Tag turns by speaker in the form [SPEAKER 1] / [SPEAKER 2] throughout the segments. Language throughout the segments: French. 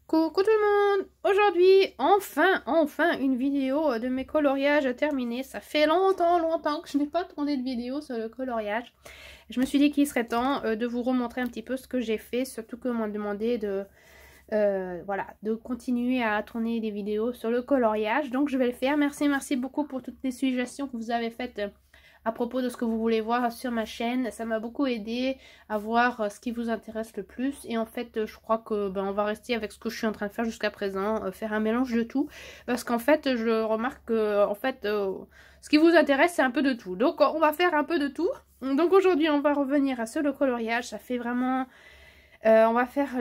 [SPEAKER 1] Coucou tout le monde! Aujourd'hui, enfin une vidéo de mes coloriages terminés. Ça fait longtemps que je n'ai pas tourné de vidéo sur le coloriage. Je me suis dit qu'il serait temps de vous remontrer un petit peu ce que j'ai fait, surtout que m'a demandé de continuer à tourner des vidéos sur le coloriage. Donc je vais le faire. Merci beaucoup pour toutes les suggestions que vous avez faites à propos de ce que vous voulez voir sur ma chaîne. Ça m'a beaucoup aidé à voir ce qui vous intéresse le plus. Et en fait, je crois que on va rester avec ce que je suis en train de faire jusqu'à présent, faire un mélange de tout. Parce qu'en fait, je remarque que ce qui vous intéresse, c'est un peu de tout. Donc, on va faire un peu de tout. Donc, aujourd'hui, on va revenir à le coloriage. Ça fait vraiment... on va faire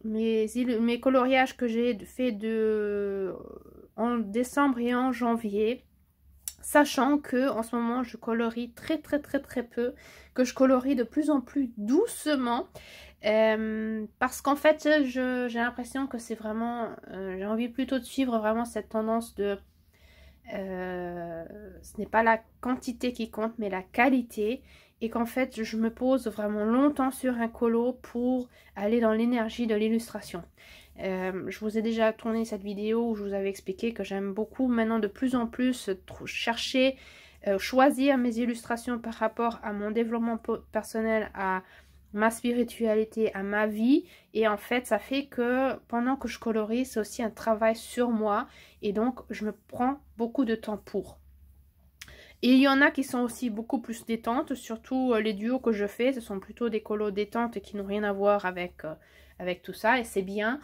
[SPEAKER 1] mes coloriages que j'ai fait en décembre et en janvier. Sachant que en ce moment je colorie très peu, que je colorie de plus en plus doucement, parce qu'en fait j'ai l'impression que c'est vraiment, j'ai envie plutôt de suivre vraiment cette tendance de, ce n'est pas la quantité qui compte mais la qualité, et qu'en fait je me pose vraiment longtemps sur un colo pour aller dans l'énergie de l'illustration. Je vous ai déjà tourné cette vidéo où je vous avais expliqué que j'aime beaucoup maintenant de plus en plus chercher, choisir mes illustrations par rapport à mon développement personnel, à ma spiritualité, à ma vie. Et en fait ça fait que pendant que je colorie, c'est aussi un travail sur moi, et donc je me prends beaucoup de temps pour. Et il y en a qui sont aussi beaucoup plus détentes, surtout les duos que je fais, ce sont plutôt des colos détentes qui n'ont rien à voir avec tout ça. Et c'est bien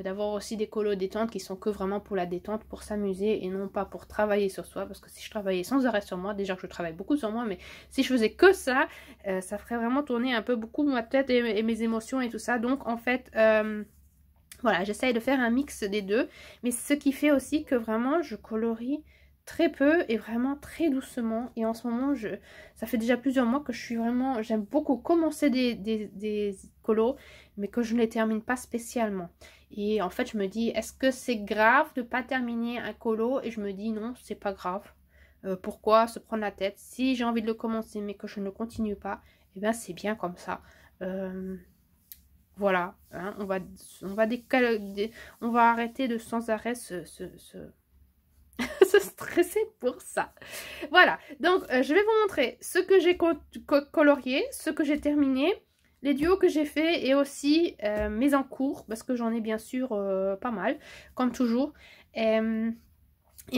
[SPEAKER 1] d'avoir aussi des colos détentes qui sont que vraiment pour la détente, pour s'amuser et non pas pour travailler sur soi. Parce que si je travaillais sans arrêt sur moi, déjà que je travaille beaucoup sur moi, mais si je faisais que ça, ça ferait vraiment tourner un peu beaucoup ma tête et mes émotions et tout ça. Donc en fait... voilà, j'essaye de faire un mix des deux, mais ce qui fait aussi que vraiment je colorie très peu et vraiment très doucement. Et en ce moment, ça fait déjà plusieurs mois que je suis vraiment... J'aime beaucoup commencer des colos, mais que je ne les termine pas spécialement. Et en fait, je me dis, est-ce que c'est grave de ne pas terminer un colo? Et je me dis, non, c'est pas grave. Pourquoi se prendre la tête? Si j'ai envie de le commencer, mais que je ne continue pas, eh bien c'est bien comme ça. Voilà, hein, on va arrêter de sans arrêt se stresser pour ça. Voilà, donc je vais vous montrer ce que j'ai colorié, ce que j'ai terminé, les duos que j'ai fait et aussi mes en cours, parce que j'en ai bien sûr pas mal, comme toujours. Et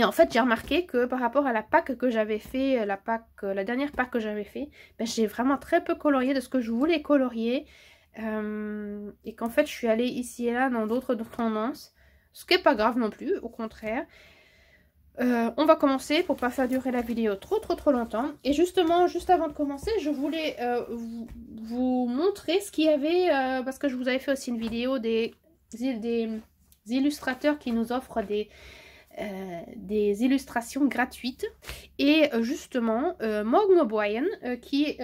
[SPEAKER 1] en fait, j'ai remarqué que par rapport à la Pâques que j'avais fait, la dernière Pâques que j'avais fait, ben, j'ai vraiment très peu colorié de ce que je voulais colorier. Et qu'en fait, je suis allée ici et là dans d'autres tendances. Ce qui n'est pas grave non plus, au contraire. On va commencer pour pas faire durer la vidéo trop longtemps. Et justement, juste avant de commencer, je voulais vous montrer ce qu'il y avait, parce que je vous avais fait aussi une vidéo des illustrateurs qui nous offrent des illustrations gratuites. Et justement, Morgan O'Brien, qui est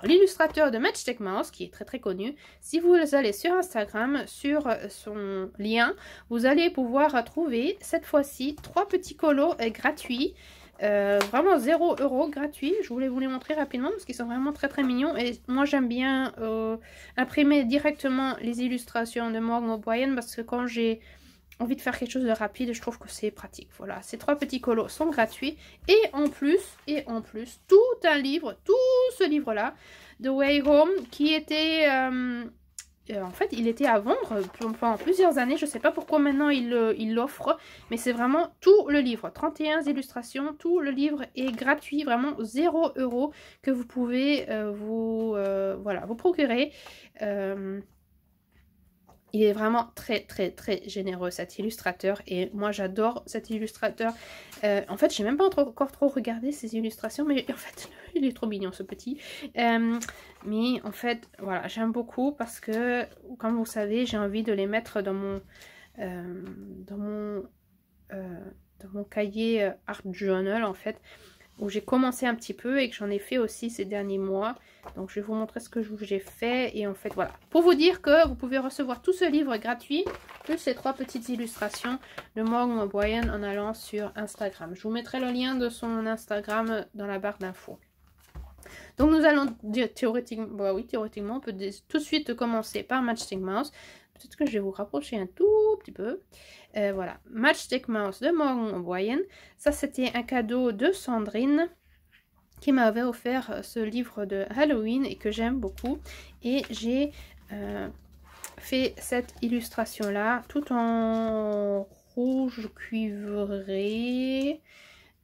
[SPEAKER 1] l'illustrateur de Matchstick Mouse, qui est très connu. Si vous allez sur Instagram, sur son lien, vous allez pouvoir trouver cette fois-ci 3 petits colos gratuits. Vraiment 0 € gratuits. Je voulais vous les montrer rapidement parce qu'ils sont vraiment très mignons. Et moi j'aime bien imprimer directement les illustrations de Morgan O'Brien, parce que quand j'ai envie de faire quelque chose de rapide, je trouve que c'est pratique. Voilà, ces 3 petits colos sont gratuits. Et en plus, tout ce livre-là, The Way Home, qui était... en fait, il était à vendre pendant plusieurs années. Je ne sais pas pourquoi maintenant il l'offre, mais c'est vraiment tout le livre. 31 illustrations, tout le livre est gratuit, vraiment 0 € que vous pouvez vous procurer. Il est vraiment très généreux, cet illustrateur, et moi j'adore cet illustrateur. En fait, j'ai même pas encore trop regardé ses illustrations, mais en fait, il est trop mignon ce petit. Mais en fait, voilà, j'aime beaucoup parce que, comme vous savez, j'ai envie de les mettre dans mon cahier Art Journal, en fait, où j'ai commencé un petit peu et que j'en ai fait aussi ces derniers mois. Donc je vais vous montrer ce que j'ai fait. Et en fait voilà, pour vous dire que vous pouvez recevoir tout ce livre gratuit, plus ces 3 petites illustrations de Morgan O'Brien en allant sur Instagram. Je vous mettrai le lien de son Instagram dans la barre d'infos.
[SPEAKER 2] Donc nous allons dire théoriquement, bah oui, théoriquement, on peut tout de suite commencer par Matchstick Mouse. Peut-être que je vais vous rapprocher un tout petit peu. Voilà, Matchstick Mouse de Morgan O'Brien. Ça, c'était un cadeau de Sandrine qui m'avait offert ce livre de Halloween et que j'aime beaucoup. Et j'ai fait cette illustration là, tout en rouge cuivré.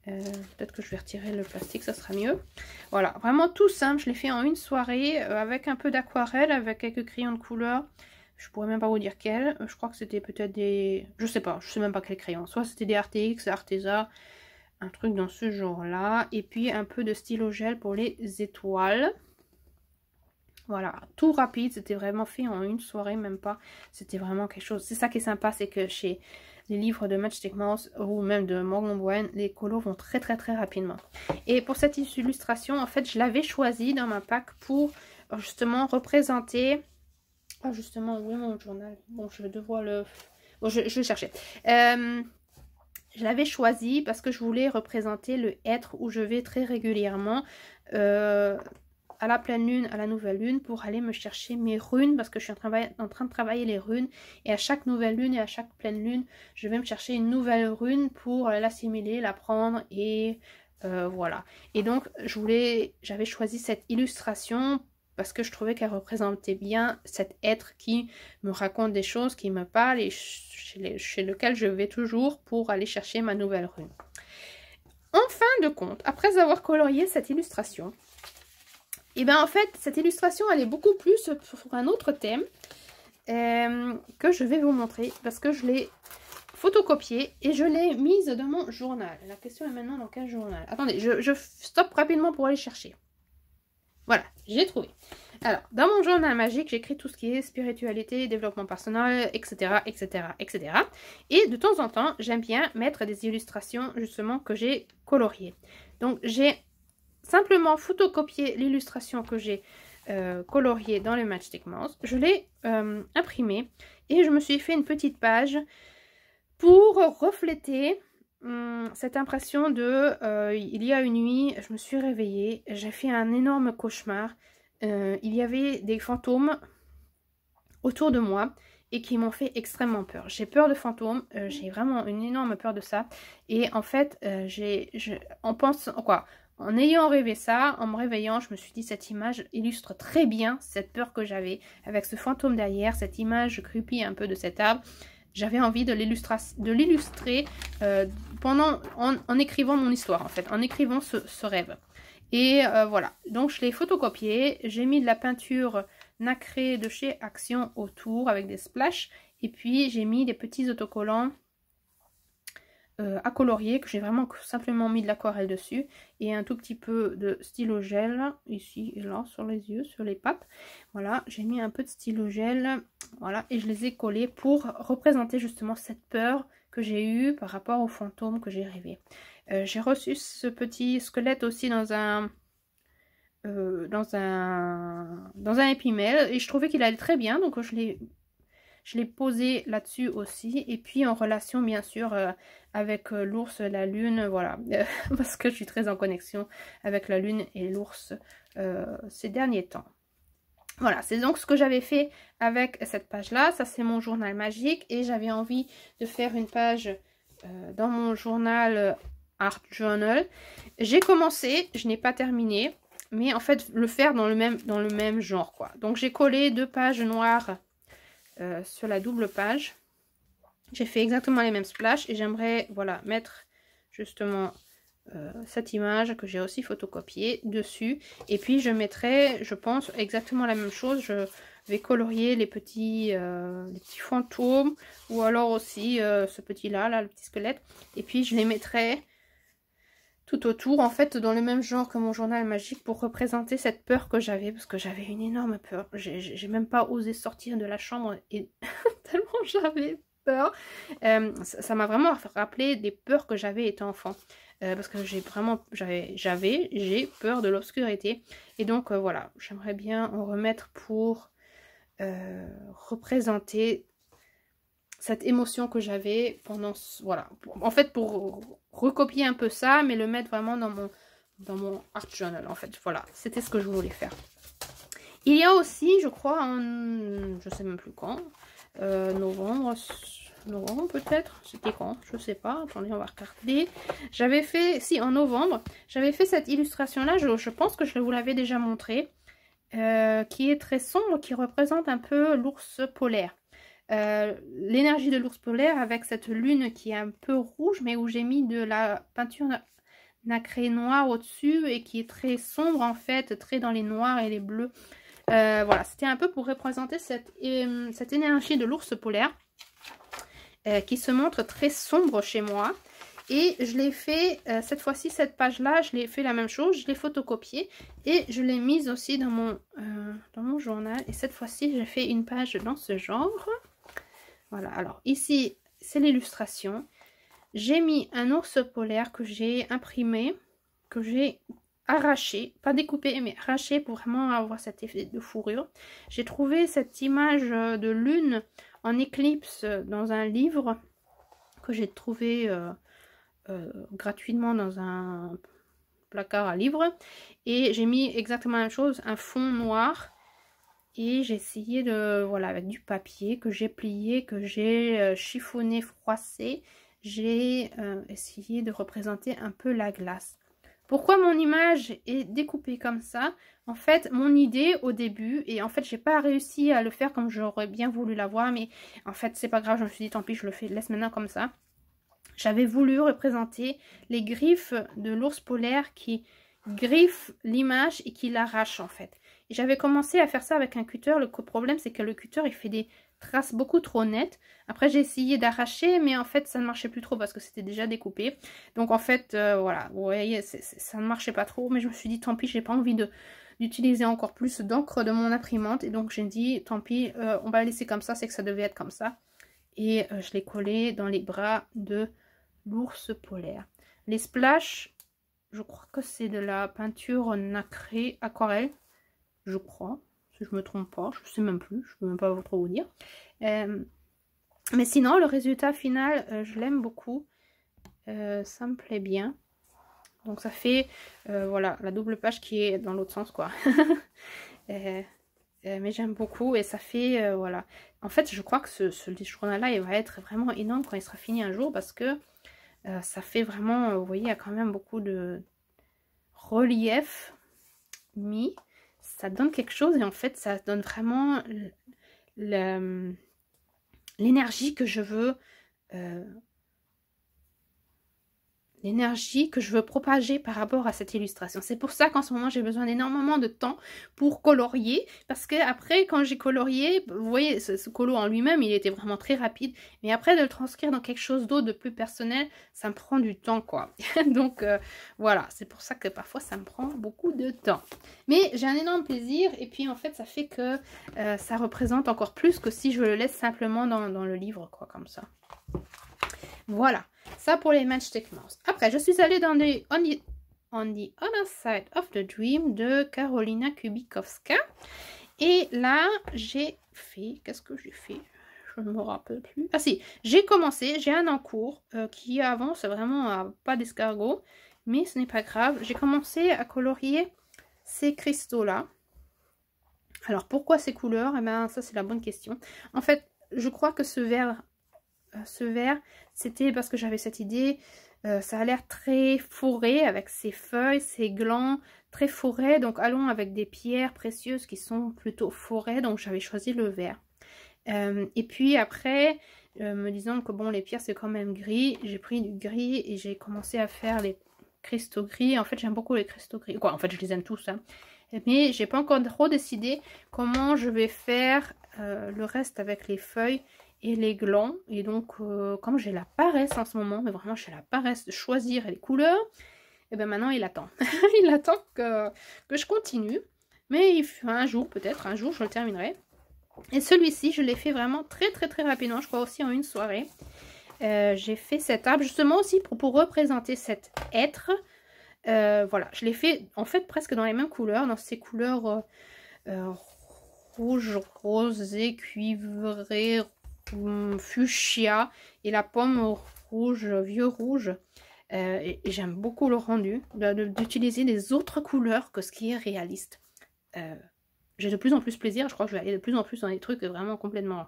[SPEAKER 2] Peut-être que je vais retirer le plastique, ça sera mieux. Voilà, vraiment tout simple. Je l'ai fait en une soirée avec un peu d'aquarelle, avec quelques crayons de couleur. Je pourrais même pas vous dire quels. Je crois que c'était peut-être des... Je sais pas, je sais même pas quels crayons. Soit c'était des RTX, Arteza, un truc dans ce genre-là. Et puis un peu de stylo gel pour les étoiles. Voilà, tout rapide. C'était vraiment fait en une soirée, même pas. C'était vraiment quelque chose. C'est ça qui est sympa, c'est que chez les livres de Matchstick Mouse ou même de Morgan O'Brien, les colos vont très rapidement. Et pour cette illustration, en fait, je l'avais choisi dans ma pack pour justement représenter... Ah, justement, où est mon journal? Bon, je vais devoir le... Bon, je vais le chercher. Je l'avais choisi parce que je voulais représenter le être où je vais très régulièrement à la pleine lune, à la nouvelle lune, pour aller me chercher mes runes, parce que je suis en train de travailler les runes, et à chaque nouvelle lune et à chaque pleine lune, je vais me chercher une nouvelle rune pour l'assimiler, la prendre, et voilà. Et donc, j'avais choisi cette illustration parce que je trouvais qu'elle représentait bien cet être qui me raconte des choses, qui me parle, et chez lequel je vais toujours pour aller chercher ma nouvelle rune. En fin de compte, après avoir colorié cette illustration, et bien en fait, cette illustration, elle est beaucoup plus sur un autre thème que je vais vous montrer parce que je l'ai photocopiée et je l'ai mise dans mon journal. La question est maintenant dans quel journal? Attendez, je stoppe rapidement pour aller chercher. Voilà, j'ai trouvé. Alors, dans mon journal magique, j'écris tout ce qui est spiritualité, développement personnel, etc., etc., etc. Et de temps en temps, j'aime bien mettre des illustrations, justement, que j'ai coloriées. Donc, j'ai simplement photocopié l'illustration que j'ai coloriée dans le Matchstick Mouse. Je l'ai imprimée et je me suis fait une petite page pour refléter cette impression de il y a une nuit, je me suis réveillée, j'ai fait un énorme cauchemar. Il y avait des fantômes autour de moi et qui m'ont fait extrêmement peur. J'ai peur de fantômes, j'ai vraiment une énorme peur de ça. Et en fait, en ayant rêvé ça, en me réveillant, je me suis dit cette image illustre très bien cette peur que j'avais avec ce fantôme derrière, cette image creepy un peu de cet arbre. J'avais envie de l'illustrer en écrivant mon histoire, en fait, en écrivant ce rêve. Et voilà, donc je l'ai photocopié, j'ai mis de la peinture nacrée de chez Action autour avec des splashes. Et puis j'ai mis des petits autocollants à colorier que j'ai vraiment simplement mis de l'aquarelle dessus. Et un tout petit peu de stylo gel ici et là sur les yeux, sur les pattes. Voilà, j'ai mis un peu de stylo gel. Voilà, et je les ai collés pour représenter justement cette peur que j'ai eue par rapport aux fantômes que j'ai rêvé. J'ai reçu ce petit squelette aussi dans un épimèle et je trouvais qu'il allait très bien, donc je l'ai posé là-dessus aussi, et puis en relation bien sûr avec l'ours, la lune, voilà, parce que je suis très en connexion avec la lune et l'ours ces derniers temps. Voilà, c'est donc ce que j'avais fait avec cette page-là. Ça, c'est mon journal magique et j'avais envie de faire une page dans mon journal Art Journal. J'ai commencé, je n'ai pas terminé, mais en fait, le faire dans le même genre, quoi. Donc, j'ai collé 2 pages noires sur la double page. J'ai fait exactement les mêmes splashes et j'aimerais, voilà, mettre justement cette image que j'ai aussi photocopiée dessus. Et puis je mettrai, je pense, exactement la même chose. Je vais colorier les petits fantômes, ou alors aussi ce petit là, le petit squelette. Et puis je les mettrai tout autour, en fait, dans le même genre que mon journal magique, pour représenter cette peur que j'avais, parce que j'avais une énorme peur. J'ai même pas osé sortir de la chambre et tellement j'avais peur. Ça m'a vraiment rappelé des peurs que j'avais étant enfant. Parce que j'ai peur de l'obscurité. Et donc voilà, j'aimerais bien en remettre pour représenter cette émotion que j'avais pendant... Voilà, en fait pour recopier un peu ça, mais le mettre vraiment dans
[SPEAKER 1] dans mon art journal en fait. Voilà, c'était ce que je voulais faire. Il y a aussi, je crois, je sais même plus quand, novembre peut-être, c'était quand, je sais pas, attendez, on va regarder. J'avais fait, si, en novembre, j'avais fait cette illustration-là, je pense que je vous l'avais déjà montré, qui est très sombre, qui représente un peu l'ours polaire. L'énergie de l'ours polaire avec cette lune qui est un peu rouge, mais où j'ai mis de la peinture nacré noir au-dessus et qui est très sombre en fait, très dans les noirs et les bleus. Voilà, c'était un peu pour représenter cette énergie de l'ours polaire qui se montre très sombre chez moi. Et je l'ai fait, cette fois-ci, cette page-là, je l'ai fait la même chose, je l'ai photocopiée et je l'ai mise aussi dans mon journal. Et cette fois-ci, j'ai fait une page dans ce genre. Voilà, alors ici, c'est l'illustration. J'ai mis un ours polaire que j'ai imprimé, que j'ai arraché, pas découpé, mais arraché pour vraiment avoir cet effet de fourrure. J'ai trouvé cette image de lune en éclipse dans un livre que j'ai trouvé gratuitement dans un placard à livres. Et j'ai mis exactement la même chose, un fond noir. Et j'ai essayé de, voilà, avec du papier que j'ai plié, que j'ai chiffonné, froissé, j'ai essayé de représenter un peu la glace. Pourquoi mon image est découpée comme ça? En fait, mon idée au début, et en fait, j'ai pas réussi à le faire comme j'aurais bien voulu l'avoir, mais en fait, c'est pas grave, je me suis dit, tant pis, je le fais, laisse maintenant comme ça. J'avais voulu représenter les griffes de l'ours polaire qui griffe l'image et qui l'arrache en fait. J'avais commencé à faire ça avec un cutter. Le problème, c'est que le cutter, il fait des traces beaucoup trop nettes. Après, j'ai essayé d'arracher, mais en fait, ça ne marchait plus trop parce que c'était déjà découpé. Donc, en fait, voilà, vous voyez, ça ne marchait pas trop. Mais je me suis dit, tant pis, j'ai pas envie d'utiliser encore plus d'encre de mon imprimante. Et donc, j'ai dit, tant pis, on va la laisser comme ça. C'est que ça devait être comme ça. Et je l'ai collé dans les bras de l'ours polaire. Les splashes, je crois que c'est de la peinture nacrée aquarelle. Je crois, si je me trompe pas, je sais même plus, je peux même pas trop vous dire. Mais sinon, le résultat final, je l'aime beaucoup. Ça me plaît bien. Donc ça fait, voilà, la double page qui est dans l'autre sens, quoi. Mais j'aime beaucoup et ça fait, voilà. En fait, je crois que ce journal-là, il va être vraiment énorme quand il sera fini un jour parce que ça fait vraiment, vous voyez, il y a quand même beaucoup de relief mis. Ça donne quelque chose et en fait ça donne vraiment l'énergie que je veux propager par rapport à cette illustration. C'est pour ça qu'en ce moment j'ai besoin d'énormément de temps pour colorier, parce que après quand j'ai colorié, vous voyez ce colo en lui-même il était vraiment très rapide, mais après de le transcrire dans quelque chose d'autre de plus personnel, ça me prend du temps quoi. Donc voilà, c'est pour ça que parfois ça me prend beaucoup de temps, mais j'ai un énorme plaisir et puis en fait ça fait que ça représente encore plus que si je le laisse simplement dans le livre quoi, comme ça. Voilà, ça pour les Matchstick Mouse. Après, je suis allée dans On the Other Side of the Dream de Karolina Kubikowska. Et là, j'ai fait... Qu'est-ce que j'ai fait? Je ne me rappelle plus. Ah si, j'ai commencé, j'ai un en cours qui avance vraiment à pas d'escargot. Mais ce n'est pas grave. J'ai commencé à colorier ces cristaux-là. Alors, pourquoi ces couleurs? Eh bien, ça, c'est la bonne question. En fait, je crois que ce vert, c'était parce que j'avais cette idée, ça a l'air très fourré avec ses feuilles, ses glands, très fourrés, donc allons avec des pierres précieuses qui sont plutôt fourrées, donc j'avais choisi le vert. Et puis après, me disant que bon, les pierres c'est quand même gris, j'ai pris du gris et j'ai commencé à faire les cristaux gris. En fait, j'aime beaucoup les cristaux gris, quoi, en fait je les aime tous, hein. Mais j'ai pas encore trop décidé comment je vais faire le reste avec les feuilles et les glands. Et donc comme j'ai la paresse en ce moment, mais vraiment j'ai la paresse de choisir les couleurs, et bien maintenant il attend. Il attend que je continue, mais un jour peut-être, un jour je le terminerai. Et celui-ci je l'ai fait vraiment très rapidement, je crois aussi en une soirée. J'ai fait cet arbre justement aussi pour représenter cet être. Voilà, je l'ai fait en fait presque dans les mêmes couleurs, dans ces couleurs rouge, rosé, cuivré, fuchsia et la pomme rouge, vieux rouge. Et j'aime beaucoup le rendu, d'utiliser des autres couleurs que ce qui est réaliste. J'ai de plus en plus plaisir, je crois que je vais aller de plus en plus dans des trucs vraiment complètement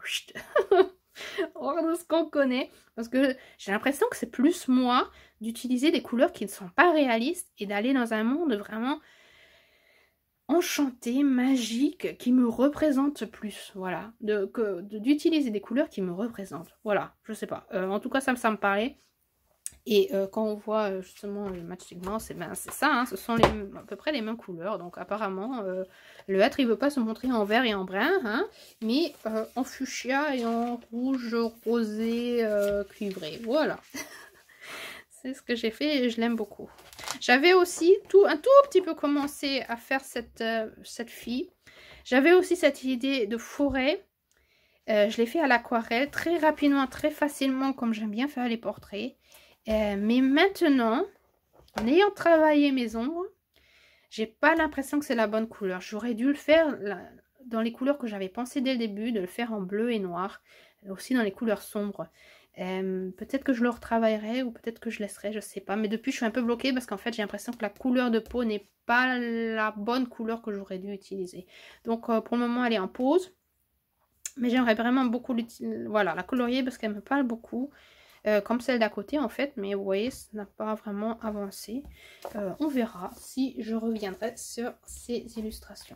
[SPEAKER 1] hors de ce qu'on connaît, parce que j'ai l'impression que c'est plus moi d'utiliser des couleurs qui ne sont pas réalistes et d'aller dans un monde vraiment enchanté, magique, qui me représente plus, voilà, d'utiliser des couleurs qui me représentent, voilà, je sais pas, en tout cas ça me parlait. Et quand on voit justement le Matchstick Mouse, ben, c'est ça, hein, ce sont à peu près les mêmes couleurs. Donc apparemment, le hêtre, il veut pas se montrer en vert et en brun, hein, mais en fuchsia et en rouge rosé cuivré. Voilà. C'est ce que j'ai fait et je l'aime beaucoup. J'avais aussi un tout petit peu commencé à faire cette fille. J'avais aussi cette idée de forêt. Je l'ai fait à l'aquarelle, très rapidement, très facilement, comme j'aime bien faire les portraits. Mais maintenant, en ayant travaillé mes ombres, j'ai pas l'impression que c'est la bonne couleur. J'aurais dû le faire dans les couleurs que j'avais pensé dès le début, de le faire en bleu et noir, aussi dans les couleurs sombres. Peut-être que je le retravaillerai ou peut-être que je laisserai, je sais pas. Mais depuis, je suis un peu bloquée parce qu'en fait, j'ai l'impression que la couleur de peau n'est pas la bonne couleur que j'aurais dû utiliser. Donc, pour le moment, elle est en pause. Mais j'aimerais vraiment beaucoup voilà, la colorier parce qu'elle me parle beaucoup. Comme celle d'à côté en fait, mais vous voyez, ça n'a pas vraiment avancé. On verra si je reviendrai sur ces illustrations.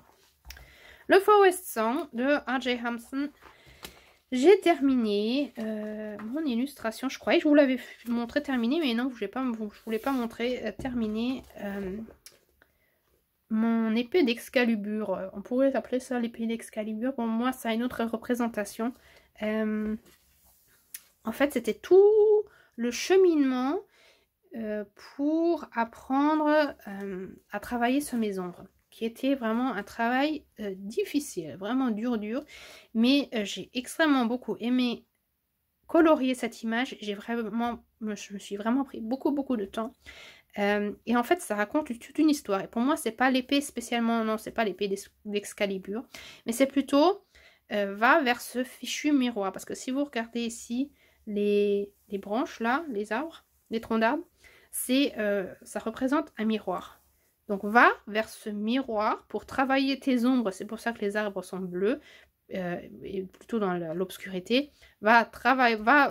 [SPEAKER 1] Le Forest Song de R.J. Hampson. J'ai terminé mon illustration. Je croyais que je vous l'avais montré terminé, mais non, je voulais pas montrer terminé mon épée d'Excalibur. On pourrait appeler ça l'épée d'Excalibur. Pour moi, ça a une autre représentation. En fait, c'était tout le cheminement pour apprendre à travailler sur mes ombres, qui était vraiment un travail difficile, vraiment dur, mais j'ai extrêmement beaucoup aimé colorier cette image. Je me suis vraiment pris beaucoup de temps. Et en fait, ça raconte toute une histoire. Et pour moi, c'est pas l'épée spécialement, non, c'est pas l'épée d'Excalibur, mais c'est plutôt va vers ce fichu miroir. Parce que si vous regardez ici, les branches là, les arbres, les troncs d'arbres, ça représente un miroir. Donc va vers ce miroir pour travailler tes ombres. C'est pour ça que les arbres sont bleus et plutôt dans l'obscurité. Va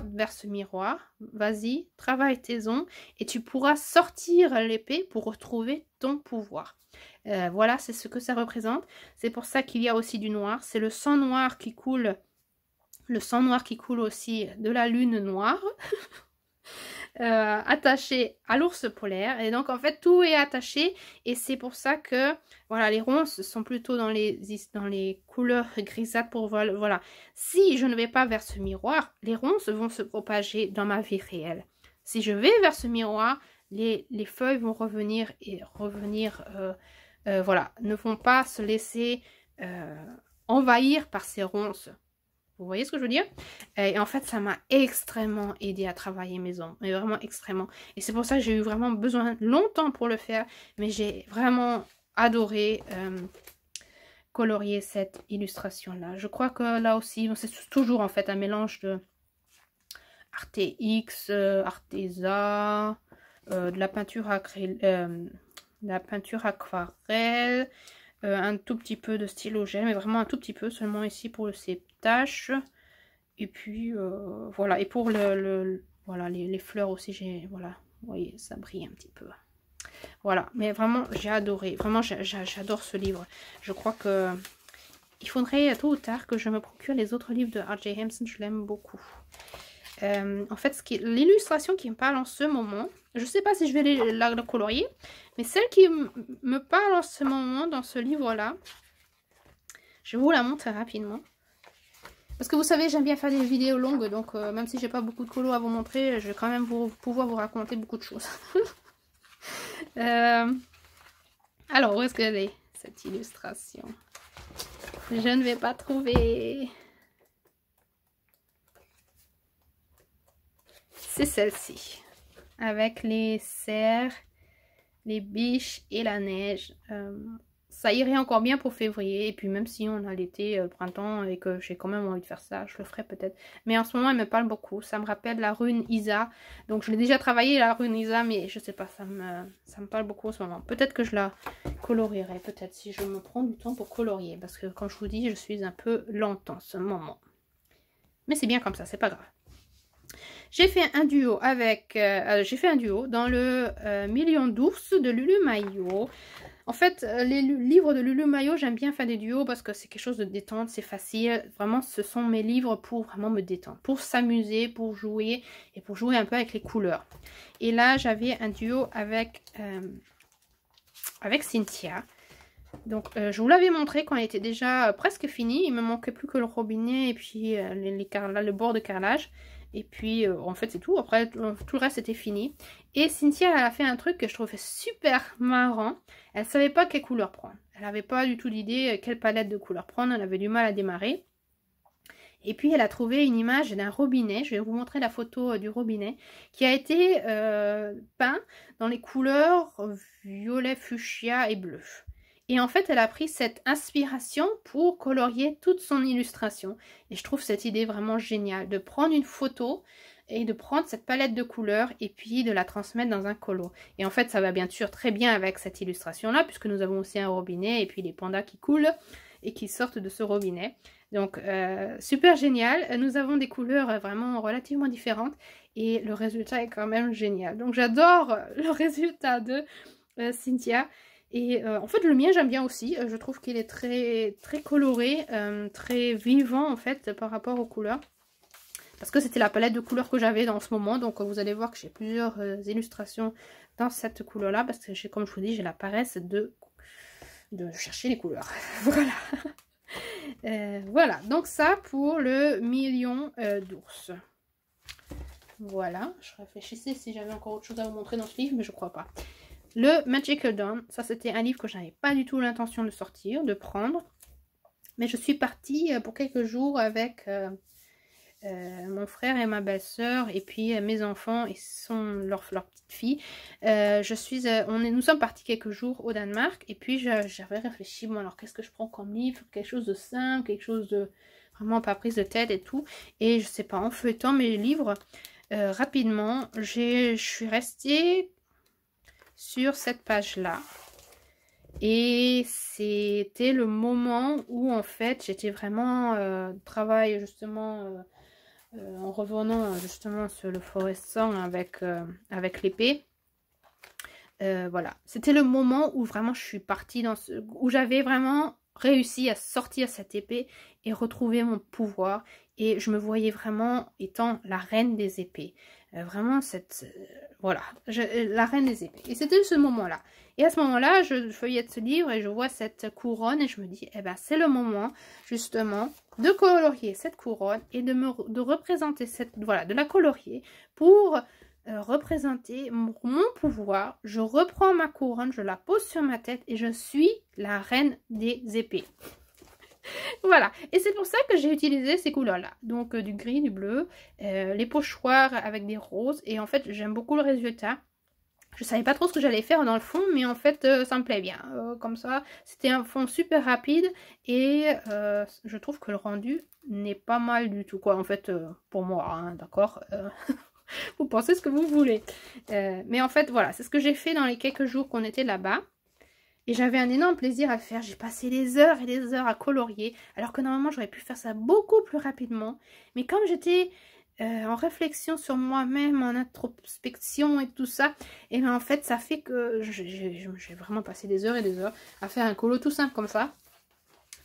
[SPEAKER 1] vers ce miroir, vas-y, travaille tes ombres et tu pourras sortir l'épée pour retrouver ton pouvoir. Voilà, c'est ce que ça représente. C'est pour ça qu'il y a aussi du noir. C'est le sang noir qui coule. Le sang noir qui coule aussi de la lune noire, attaché à l'ours polaire. Et donc, en fait, tout est attaché. Et c'est pour ça que, voilà, les ronces sont plutôt dans les couleurs grisâtres pour, voilà. Si je ne vais pas vers ce miroir, les ronces vont se propager dans ma vie réelle. Si je vais vers ce miroir, les feuilles vont revenir et voilà, ne vont pas se laisser envahir par ces ronces. Vous voyez ce que je veux dire? Et en fait, ça m'a extrêmement aidé à travailler mes ombres. Mais vraiment extrêmement. Et c'est pour ça que j'ai eu vraiment besoin longtemps pour le faire. Mais j'ai vraiment adoré colorier cette illustration-là. Je crois que là aussi, c'est toujours en fait un mélange de Artx, Arteza, de la peinture aquarelle, un tout petit peu de stylo gel, mais vraiment un tout petit peu, seulement ici pour ces taches. Et puis voilà, et pour voilà, les fleurs aussi, voilà, vous voyez, ça brille un petit peu. Voilà, mais vraiment j'ai adoré, vraiment j'adore ce livre. Je crois que il faudrait tôt ou tard que je me procure les autres livres de R.J. Hampson, je l'aime beaucoup. En fait, l'illustration qui me parle en ce moment, je ne sais pas si je vais la colorier, mais celle qui me parle en ce moment dans ce livre-là, je vous la montre rapidement. Parce que vous savez, j'aime bien faire des vidéos longues, donc même si j'ai pas beaucoup de colos à vous montrer, je vais quand même pouvoir vous raconter beaucoup de choses. Alors, où est-ce qu'elle est, cette illustration? Je ne vais pas trouver... C'est celle-ci, avec les cerfs, les biches et la neige. ça irait encore bien pour février. Et puis même si on a l'été, le printemps et que j'ai quand même envie de faire ça, je le ferai peut-être. Mais en ce moment, elle me parle beaucoup. Ça me rappelle la rune Isa. Donc je l'ai déjà travaillé la rune Isa, mais je sais pas, ça me parle beaucoup en ce moment. Peut-être que je la colorierai, peut-être si je me prends du temps pour colorier. Parce que comme je vous dis, je suis un peu lente en ce moment. Mais c'est bien comme ça, c'est pas grave. J'ai fait un duo avec, dans le Million d'ours de Lulu Maillot. En fait, les livres de Lulu Maillot, j'aime bien faire des duos parce que c'est quelque chose de détente, c'est facile. Vraiment, ce sont mes livres pour vraiment me détendre, pour s'amuser, pour jouer et pour jouer un peu avec les couleurs. Et là, j'avais un duo avec Cynthia. Donc, je vous l'avais montré quand elle était déjà presque finie. Il me manquait plus que le robinet et puis le bord de carrelage. Et puis, en fait, c'est tout. Après, tout le reste était fini. Et Cynthia, elle a fait un truc que je trouvais super marrant. Elle savait pas quelle couleur prendre. Elle n'avait pas du tout d'idée quelle palette de couleurs prendre. Elle avait du mal à démarrer. Et puis, elle a trouvé une image d'un robinet. Je vais vous montrer la photo du robinet. Qui a été peint dans les couleurs violet, fuchsia et bleu. Et en fait, elle a pris cette inspiration pour colorier toute son illustration. Et je trouve cette idée vraiment géniale, de prendre une photo et de prendre cette palette de couleurs et puis de la transmettre dans un colo. Et en fait, ça va bien sûr très bien avec cette illustration-là, puisque nous avons aussi un robinet et puis les pandas qui coulent et qui sortent de ce robinet. Donc, super génial. Nous avons des couleurs vraiment relativement différentes et le résultat est quand même génial. Donc, j'adore le résultat de Cynthia. Et en fait le mien j'aime bien aussi, je trouve qu'il est très coloré, très vivant en fait par rapport aux couleurs. Parce que c'était la palette de couleurs que j'avais dans ce moment, donc vous allez voir que j'ai plusieurs illustrations dans cette couleur là. Parce que comme je vous dis, j'ai la paresse de chercher les couleurs. Voilà. Voilà, donc ça pour le Million d'ours. Voilà, je réfléchissais si j'avais encore autre chose à vous montrer dans ce livre, mais je crois pas. Le Magical Dawn, ça c'était un livre que je n'avais pas du tout l'intention de sortir, de prendre. Mais je suis partie pour quelques jours avec mon frère et ma belle-sœur et puis mes enfants et leur petite fille. Nous sommes partis quelques jours au Danemark et puis j'avais réfléchi, bon alors qu'est-ce que je prends comme livre? Quelque chose de simple, quelque chose de vraiment pas prise de tête et tout. Et je sais pas, en feuilletant mes livres, rapidement, je suis restée sur cette page là et c'était le moment où en fait j'étais vraiment travail justement en revenant justement sur le Forest-Song avec l'épée. Voilà, c'était le moment où vraiment je suis partie où j'avais vraiment réussi à sortir cette épée et retrouver mon pouvoir, et je me voyais vraiment étant la reine des épées. Vraiment voilà, la reine des épées. Et c'était ce moment-là. Et à ce moment-là, je feuillette ce livre et je vois cette couronne et je me dis, eh ben c'est le moment justement de colorier cette couronne et de représenter de la colorier pour représenter mon pouvoir. Je reprends ma couronne, je la pose sur ma tête et je suis la reine des épées. Voilà, et c'est pour ça que j'ai utilisé ces couleurs-là. Donc du gris, du bleu, les pochoirs avec des roses. Et en fait, j'aime beaucoup le résultat. Je savais pas trop ce que j'allais faire dans le fond, mais en fait, ça me plaît bien. Comme ça, c'était un fond super rapide. Et je trouve que le rendu n'est pas mal du tout, quoi. En fait, pour moi, hein, d'accord. Vous pensez ce que vous voulez. Mais en fait, voilà, c'est ce que j'ai fait dans les quelques jours qu'on était là-bas. Et j'avais un énorme plaisir à le faire. J'ai passé des heures et des heures à colorier. Alors que normalement, j'aurais pu faire ça beaucoup plus rapidement. Mais comme j'étais en réflexion sur moi-même, en introspection et tout ça, et bien en fait, ça fait que j'ai vraiment passé des heures et des heures à faire un colo tout simple comme ça.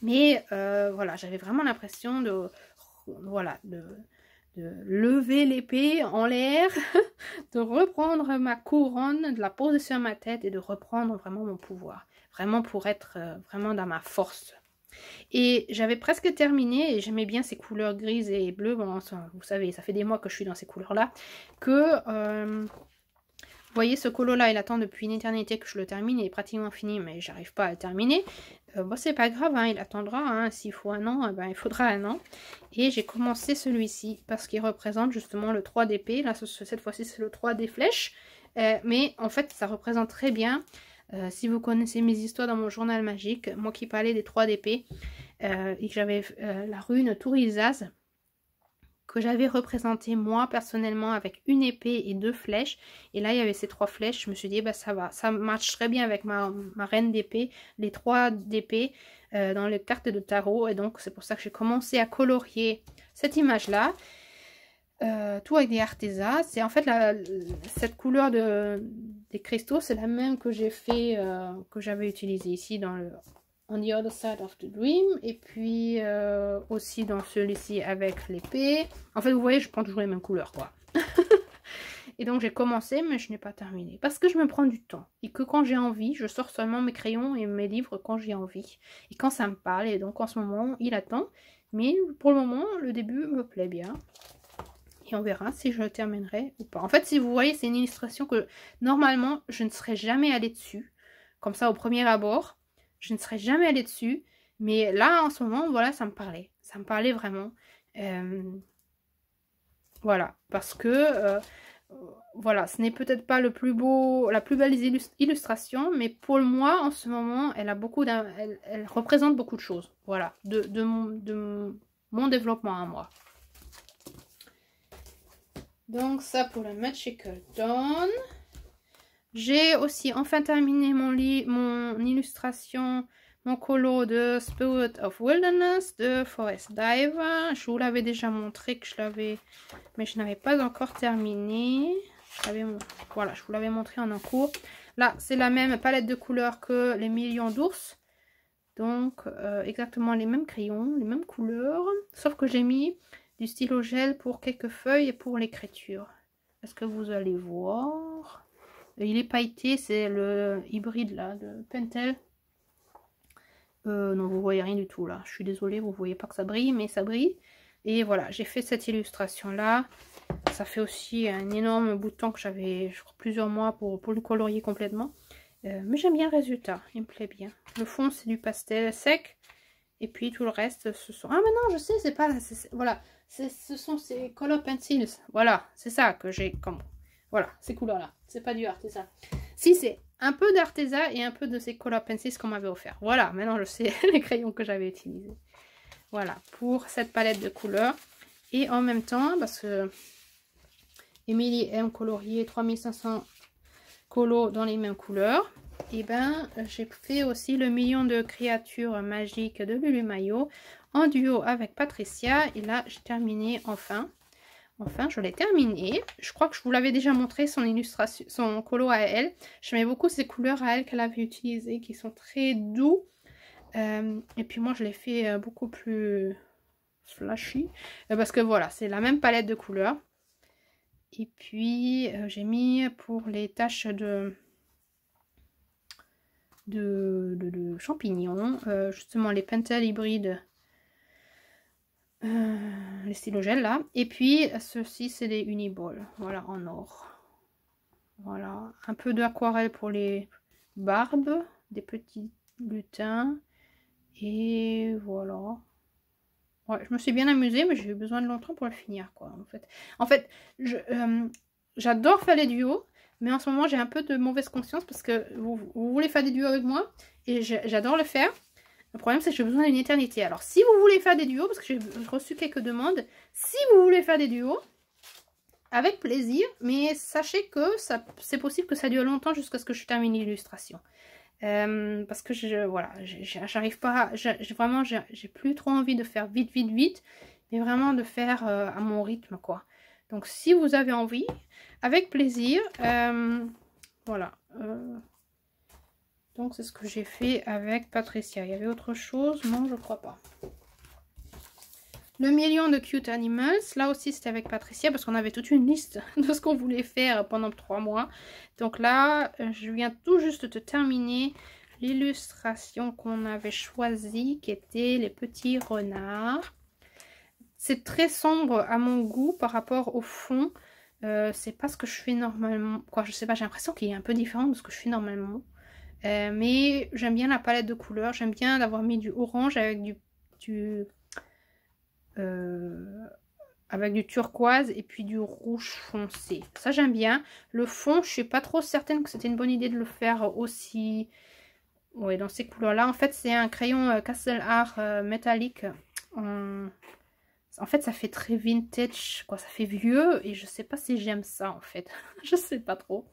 [SPEAKER 1] Mais voilà, j'avais vraiment l'impression de lever l'épée en l'air, de reprendre ma couronne, de la poser sur ma tête et de reprendre vraiment mon pouvoir. Vraiment pour être vraiment dans ma force. Et j'avais presque terminé et j'aimais bien ces couleurs grises et bleues. Bon, vous savez, ça fait des mois que je suis dans ces couleurs-là. Vous voyez, ce colo-là, il attend depuis une éternité que je le termine. Il est pratiquement fini, mais j'arrive pas à le terminer. Bon, c'est pas grave, hein, il attendra. Hein, s'il faut un an, ben, il faudra un an. Et j'ai commencé celui-ci parce qu'il représente justement le 3 d'épée. Là, cette fois-ci, c'est le 3 des flèches. Mais en fait, ça représente très bien Si vous connaissez mes histoires dans mon journal magique, moi qui parlais des 3 d'épée, et que j'avais la rune Tourizaz, que j'avais représenté moi personnellement avec une épée et 2 flèches, et là il y avait ces 3 flèches. Je me suis dit bah ça va, ça marche très bien avec ma reine d'épée, les 3 d'épée dans les cartes de tarot, et donc c'est pour ça que j'ai commencé à colorier cette image là, tout avec des artésas. C'est en fait cette couleur des cristaux, c'est la même que j'ai fait, que j'avais utilisé ici dans le On the Other Side of the Dream, et puis aussi dans celui-ci avec l'épée. En fait, vous voyez, je prends toujours les mêmes couleurs, quoi. Et donc, j'ai commencé, mais je n'ai pas terminé. Parce que je me prends du temps. Et que quand j'ai envie, je sors seulement mes crayons et mes livres quand j'ai envie. Et quand ça me parle. Et donc, en ce moment, il attend. Mais pour le moment, le début me plaît bien. Et on verra si je le terminerai ou pas. En fait, si vous voyez, c'est une illustration que, normalement, je ne serais jamais allée dessus. Comme ça, au premier abord. Je ne serais jamais allée dessus, mais là en ce moment, voilà, ça me parlait. Ça me parlait vraiment. Voilà, parce que voilà, ce n'est peut-être pas le plus beau, la plus belle illustration, mais pour moi en ce moment, elle a beaucoup elle représente beaucoup de choses. Voilà, de mon développement à moi. Donc ça pour le Magical Dawn. J'ai aussi enfin terminé mon illustration, mon colo de Spirit of Wilderness de Forest Diver. Je vous l'avais déjà montré que je l'avais, mais je n'avais pas encore terminé. Voilà, je vous l'avais montré en cours. Là, c'est la même palette de couleurs que les millions d'ours. Donc, exactement les mêmes crayons, les mêmes couleurs. Sauf que j'ai mis du stylo gel pour quelques feuilles et pour l'écriture. Est-ce que vous allez voir? Il est pailleté, c'est le hybride là de Pentel. Non, vous voyez rien du tout là. Je suis désolée, vous voyez pas que ça brille, mais ça brille. Et voilà, j'ai fait cette illustration là. Ça fait aussi un énorme bout de temps que j'avais, je crois, plusieurs mois pour le colorier complètement. Mais j'aime bien le résultat, il me plaît bien. Le fond, c'est du pastel sec. Et puis tout le reste, ce sont... Ah mais non, je sais, c'est pas... Voilà, ce sont ces color pencils. Voilà, c'est ça que j'ai comme... Voilà, ces couleurs-là. C'est pas du artisan. Si, c'est un peu d'artisan et un peu de ces color pencils qu'on m'avait offert. Voilà, maintenant je sais les crayons que j'avais utilisés. Voilà, pour cette palette de couleurs. Et en même temps, parce que Émilie aime colorier 3500 colos dans les mêmes couleurs, et ben j'ai fait aussi le million de créatures magiques de Lulu Maillot en duo avec Patricia. Et là, j'ai terminé enfin. Enfin, je l'ai terminé. Je crois que je vous l'avais déjà montré son illustration, son colo à elle. J'aimais beaucoup ces couleurs à elle qu'elle avait utilisées, qui sont très doux. Et puis moi, je l'ai fait beaucoup plus flashy. Parce que voilà, c'est la même palette de couleurs. Et puis, j'ai mis pour les taches de champignons, justement les Pentel hybrides. Les stylos gel là, et puis ceux-ci c'est des Uniball, voilà, en or. Voilà, un peu d'aquarelle pour les barbes, des petits lutins, et voilà. Ouais, je me suis bien amusée, mais j'ai eu besoin de longtemps pour le finir, quoi, en fait j'adore faire les duos, mais en ce moment j'ai un peu de mauvaise conscience parce que vous voulez faire des duos avec moi et j'adore le faire. Le problème, c'est que j'ai besoin d'une éternité. Alors, si vous voulez faire des duos, parce que j'ai reçu quelques demandes, si vous voulez faire des duos, avec plaisir, mais sachez que c'est possible que ça dure longtemps jusqu'à ce que je termine l'illustration. Parce que voilà, j'arrive pas, vraiment, j'ai plus trop envie de faire vite, mais vraiment de faire à mon rythme, quoi. Donc, si vous avez envie, avec plaisir, voilà. Donc c'est ce que j'ai fait avec Patricia. Il y avait autre chose? Non, je crois pas. Le million de Cute Animals, là aussi c'était avec Patricia parce qu'on avait toute une liste de ce qu'on voulait faire pendant 3 mois. Donc là, je viens tout juste de terminer l'illustration qu'on avait choisie, qui était les petits renards. C'est très sombre à mon goût par rapport au fond. C'est pas ce que je fais normalement. Quoi, je sais pas, j'ai l'impression qu'il est un peu différent de ce que je fais normalement. Mais j'aime bien la palette de couleurs, j'aime bien d'avoir mis du orange avec avec du turquoise et puis du rouge foncé. Ça, j'aime bien. Le fond, je suis pas trop certaine que c'était une bonne idée de le faire aussi... Oui, dans ces couleurs-là. En fait, c'est un crayon Castle Art métallique. En fait, ça fait très vintage, quoi. Ça fait vieux et je sais pas si j'aime ça, en fait. Je sais pas trop.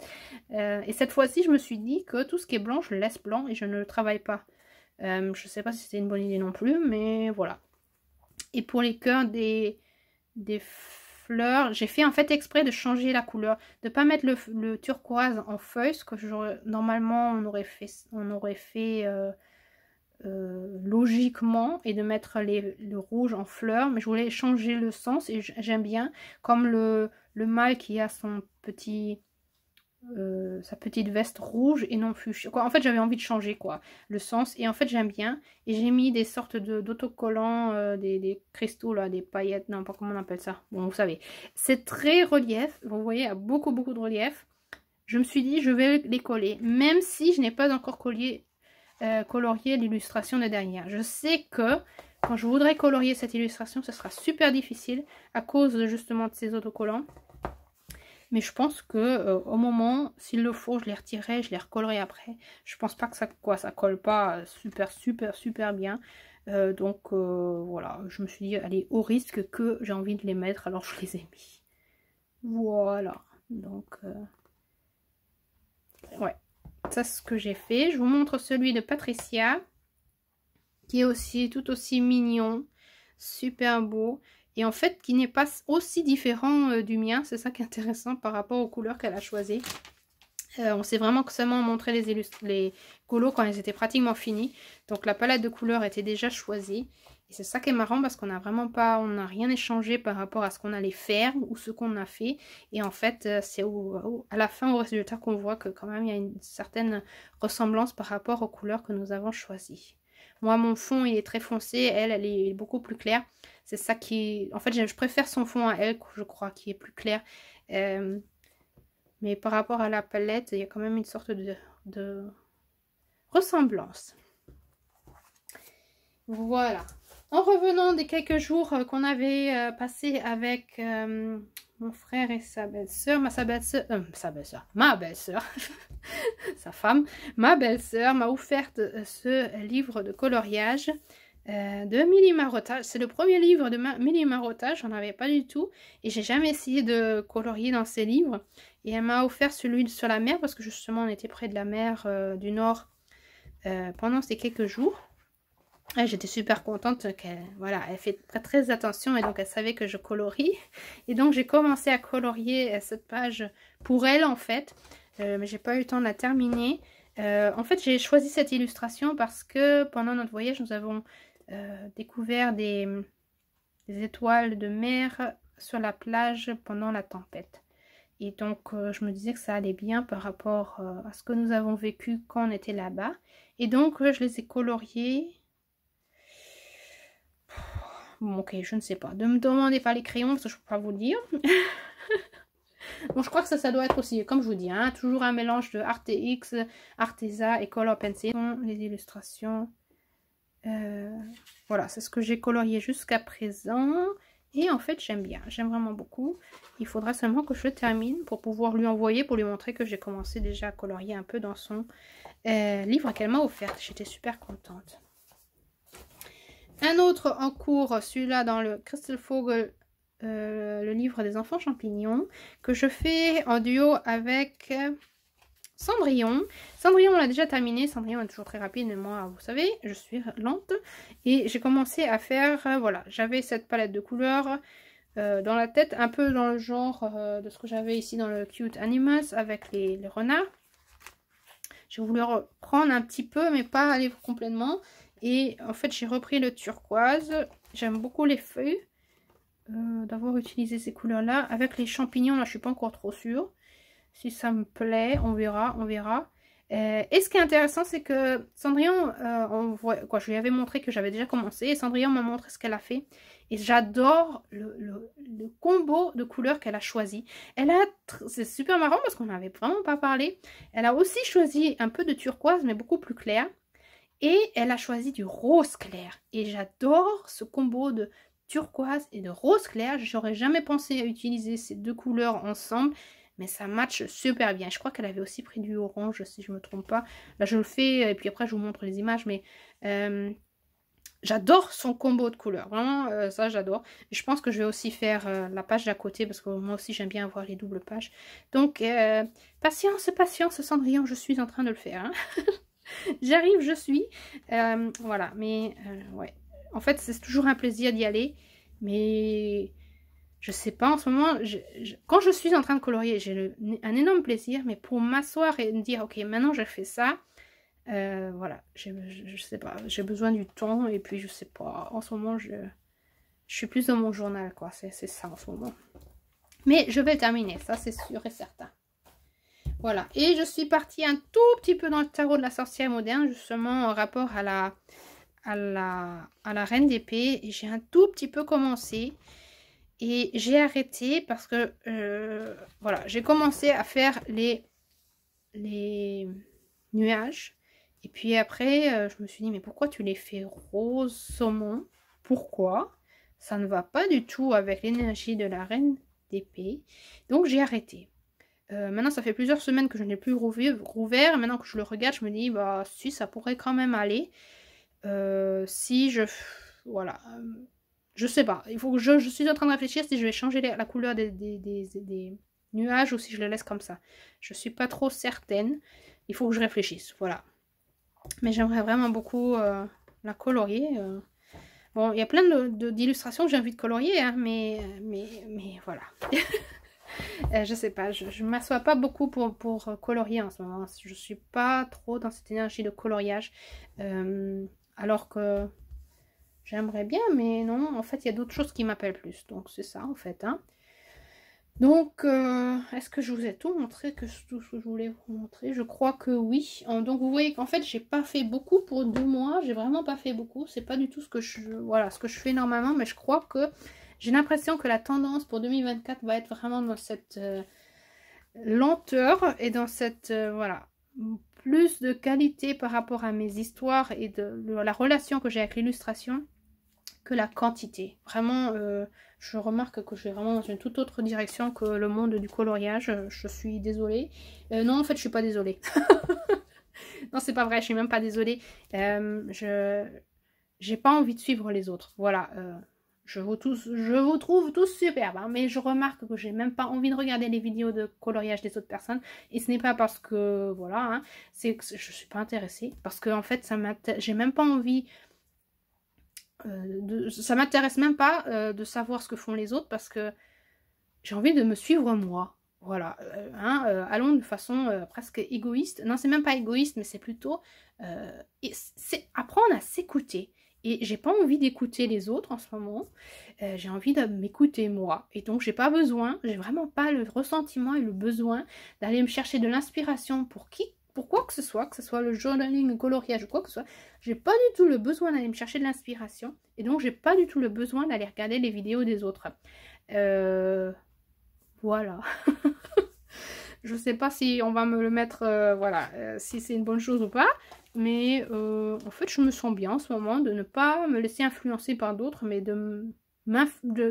[SPEAKER 1] Et cette fois-ci, je me suis dit que tout ce qui est blanc, je le laisse blanc et je ne le travaille pas. Je sais pas si c'était une bonne idée non plus, mais voilà. Et pour les cœurs des fleurs, j'ai fait en fait exprès de changer la couleur, de pas mettre le turquoise en feuilles, ce que normalement on aurait fait logiquement, et de mettre le rouge en fleurs, mais je voulais changer le sens et j'aime bien, comme le mâle qui a son petit sa petite veste rouge et non fuchsia. En fait, j'avais envie de changer quoi le sens et en fait j'aime bien. Et j'ai mis des sortes d'autocollants, des cristaux là, des paillettes, non pas comment on appelle ça. Bon, vous savez, c'est très relief. Vous voyez, il y a beaucoup de relief. Je me suis dit, je vais les coller, même si je n'ai pas encore colorié l'illustration de derrière. Je sais que quand je voudrais colorier cette illustration, ce sera super difficile à cause justement de ces autocollants. Mais je pense que au moment, s'il le faut, je les retirerai, je les recollerai après. Je pense pas que ça colle pas super bien. Donc voilà, je me suis dit, allez, au risque que j'ai envie de les mettre, alors je les ai mis. Voilà, donc ouais, ça c'est ce que j'ai fait. Je vous montre celui de Patricia, qui est aussi tout aussi mignon, super beau. Et en fait, qui n'est pas aussi différent du mien. C'est ça qui est intéressant par rapport aux couleurs qu'elle a choisies. On s'est vraiment seulement montré les colos quand elles étaient pratiquement finies. Donc la palette de couleurs était déjà choisie. Et c'est ça qui est marrant parce qu'on n'a vraiment pas, on n'a rien échangé par rapport à ce qu'on allait faire ou ce qu'on a fait. Et en fait, c'est à la fin au résultat qu'on voit que quand même il y a une certaine ressemblance par rapport aux couleurs que nous avons choisies. Moi, mon fond, il est très foncé. Elle est beaucoup plus claire. C'est ça qui... En fait, je préfère son fond à elle, je crois, qui est plus clair. Mais par rapport à la palette, il y a quand même une sorte de ressemblance. Voilà. En revenant des quelques jours qu'on avait passé avec mon frère et sa belle-sœur, ma belle-sœur, sa femme, ma belle-sœur m'a offert ce livre de coloriage de Milly Marotta. C'est le premier livre de Milly Marotta, j'en avais pas du tout et j'ai jamais essayé de colorier dans ces livres. Et elle m'a offert celui sur la mer parce que justement on était près de la mer du Nord pendant ces quelques jours. J'étais super contente qu'elle elle fait très attention et donc elle savait que je colorie. Et donc j'ai commencé à colorier cette page pour elle en fait. Mais j'ai pas eu le temps de la terminer. En fait j'ai choisi cette illustration parce que pendant notre voyage nous avons découvert des étoiles de mer sur la plage pendant la tempête. Et donc je me disais que ça allait bien par rapport à ce que nous avons vécu quand on était là-bas. Et donc je les ai coloriées. Bon, ok, je ne sais pas. Ne me demandez pas les crayons parce que je ne peux pas vous le dire. Bon, je crois que ça doit être aussi, comme je vous dis, hein, toujours un mélange de Artx, Arteza et Color Pencil. Les illustrations. Voilà, c'est ce que j'ai colorié jusqu'à présent. Et en fait, j'aime bien. J'aime vraiment beaucoup. Il faudra seulement que je termine pour pouvoir lui envoyer, pour lui montrer que j'ai commencé déjà à colorier un peu dans son livre qu'elle m'a offert. J'étais super contente. Un autre en cours, celui-là dans le Crystal Fogel, le livre des enfants champignons, que je fais en duo avec Cendrillon. Cendrillon, on l'a déjà terminé. Cendrillon est toujours très rapide, mais moi, vous savez, je suis lente. Et j'ai commencé à faire, voilà, j'avais cette palette de couleurs dans la tête, un peu dans le genre de ce que j'avais ici dans le Cute Animals avec les renards. J'ai voulu reprendre un petit peu, mais pas aller complètement. Et en fait, j'ai repris le turquoise. J'aime beaucoup les feuilles d'avoir utilisé ces couleurs-là. Avec les champignons, là, je suis pas encore trop sûre. Si ça me plaît, on verra, on verra. Et ce qui est intéressant, c'est que Cendrillon, je lui avais montré que j'avais déjà commencé. Et Cendrillon m'a montré ce qu'elle a fait. Et j'adore le combo de couleurs qu'elle a choisi. C'est super marrant parce qu'on n'avait vraiment pas parlé. Elle a aussi choisi un peu de turquoise, mais beaucoup plus clair. Et elle a choisi du rose clair. Et j'adore ce combo de turquoise et de rose clair. J'aurais jamais pensé à utiliser ces deux couleurs ensemble, mais ça matche super bien. Je crois qu'elle avait aussi pris du orange, si je me trompe pas. Là, je le fais, et puis après, je vous montre les images, mais j'adore son combo de couleurs. Vraiment, ça, j'adore. Je pense que je vais aussi faire la page d'à côté, parce que moi aussi, j'aime bien avoir les doubles pages. Donc, patience, patience, Cendrillon, je suis en train de le faire. Hein. J'arrive, je suis. Voilà, mais ouais. En fait, c'est toujours un plaisir d'y aller, mais je sais pas, en ce moment, quand je suis en train de colorier, j'ai un énorme plaisir, mais pour m'asseoir et me dire, ok, maintenant je fais ça, voilà, je sais pas, j'ai besoin du temps, et puis je sais pas, en ce moment, je suis plus dans mon journal, quoi, c'est ça en ce moment. Mais je vais terminer, ça c'est sûr et certain. Voilà, et je suis partie un tout petit peu dans le tarot de la sorcière moderne, justement en rapport à la reine d'épée, et j'ai un tout petit peu commencé. Et j'ai arrêté parce que, voilà, j'ai commencé à faire les nuages. Et puis après, je me suis dit, mais pourquoi tu les fais rose saumon? Pourquoi? Ça ne va pas du tout avec l'énergie de la reine d'épée. Donc j'ai arrêté. Maintenant, ça fait plusieurs semaines que je n'ai plus rouvert. Maintenant que je le regarde, je me dis, bah si, ça pourrait quand même aller. Si je... Voilà. Je sais pas. Il faut que je suis en train de réfléchir si je vais changer la couleur des nuages ou si je les laisse comme ça. Je suis pas trop certaine. Il faut que je réfléchisse. Voilà. Mais j'aimerais vraiment beaucoup la colorier. Bon, il y a plein d'illustrations que j'ai envie de colorier, hein, mais voilà. Je sais pas, je m'assois pas beaucoup pour colorier en ce moment. Je suis pas trop dans cette énergie de coloriage. Alors que j'aimerais bien, mais non, en fait, il y a d'autres choses qui m'appellent plus. Donc, c'est ça, en fait. Hein. Donc, est-ce que je vous ai tout montré, tout ce que je voulais vous montrer? Je crois que oui. Donc, vous voyez qu'en fait, j'ai pas fait beaucoup pour 2 mois. J'ai vraiment pas fait beaucoup. C'est pas du tout ce que je fais normalement, mais je crois que j'ai l'impression que la tendance pour 2024 va être vraiment dans cette lenteur et dans cette, voilà, plus de qualité par rapport à mes histoires et de la relation que j'ai avec l'illustration que la quantité. Vraiment, je remarque que je vais vraiment dans une toute autre direction que le monde du coloriage. Je suis désolée. Non, en fait, je suis pas désolée. Non, c'est pas vrai, je suis même pas désolée. J'ai pas envie de suivre les autres. Voilà. Je vous trouve tous superbes, hein, mais je remarque que j'ai même pas envie de regarder les vidéos de coloriage des autres personnes. Et ce n'est pas parce que, voilà, hein, c'est que je suis pas intéressée. Parce que, en fait, j'ai même pas envie... ça m'intéresse même pas de savoir ce que font les autres parce que j'ai envie de me suivre moi. Voilà, allons de façon presque égoïste. Non, c'est même pas égoïste, mais c'est plutôt c'est apprendre à s'écouter. Et j'ai pas envie d'écouter les autres en ce moment. J'ai envie de m'écouter moi. Et donc j'ai pas besoin, j'ai vraiment pas le ressentiment et le besoin d'aller me chercher de l'inspiration pour quoi que ce soit le journaling, le coloriage ou quoi que ce soit. J'ai pas du tout le besoin d'aller me chercher de l'inspiration. Et donc j'ai pas du tout le besoin d'aller regarder les vidéos des autres. Voilà. Je sais pas si on va me le mettre, voilà, si c'est une bonne chose ou pas. Mais en fait, je me sens bien en ce moment de ne pas me laisser influencer par d'autres, mais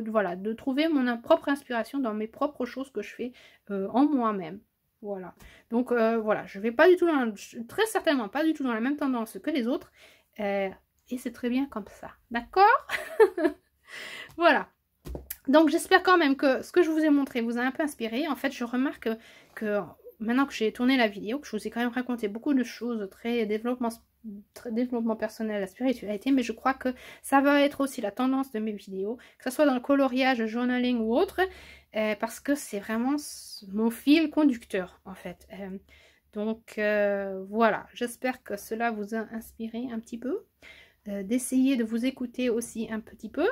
[SPEAKER 1] voilà, de trouver mon propre inspiration dans mes propres choses que je fais en moi-même. Voilà. Donc voilà, je vais pas du tout très certainement pas du tout dans la même tendance que les autres. Et c'est très bien comme ça. D'accord? Voilà. Donc j'espère quand même que ce que je vous ai montré vous a un peu inspiré. En fait, je remarque que maintenant que j'ai tourné la vidéo, que je vous ai quand même raconté beaucoup de choses très développement personnel, la spiritualité, mais je crois que ça va être aussi la tendance de mes vidéos, que ce soit dans le coloriage, le journaling ou autre, parce que c'est vraiment mon fil conducteur en fait. Donc voilà, j'espère que cela vous a inspiré un petit peu, d'essayer de vous écouter aussi un petit peu,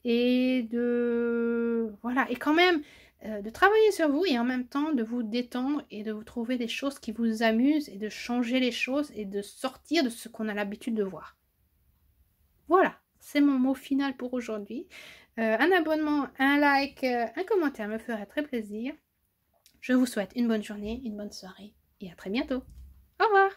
[SPEAKER 1] et de... voilà, et quand même de travailler sur vous et en même temps de vous détendre et de vous trouver des choses qui vous amusent et de changer les choses et de sortir de ce qu'on a l'habitude de voir. Voilà, c'est mon mot final pour aujourd'hui. Un abonnement, un like, un commentaire me ferait très plaisir. Je vous souhaite une bonne journée, une bonne soirée et à très bientôt. Au revoir!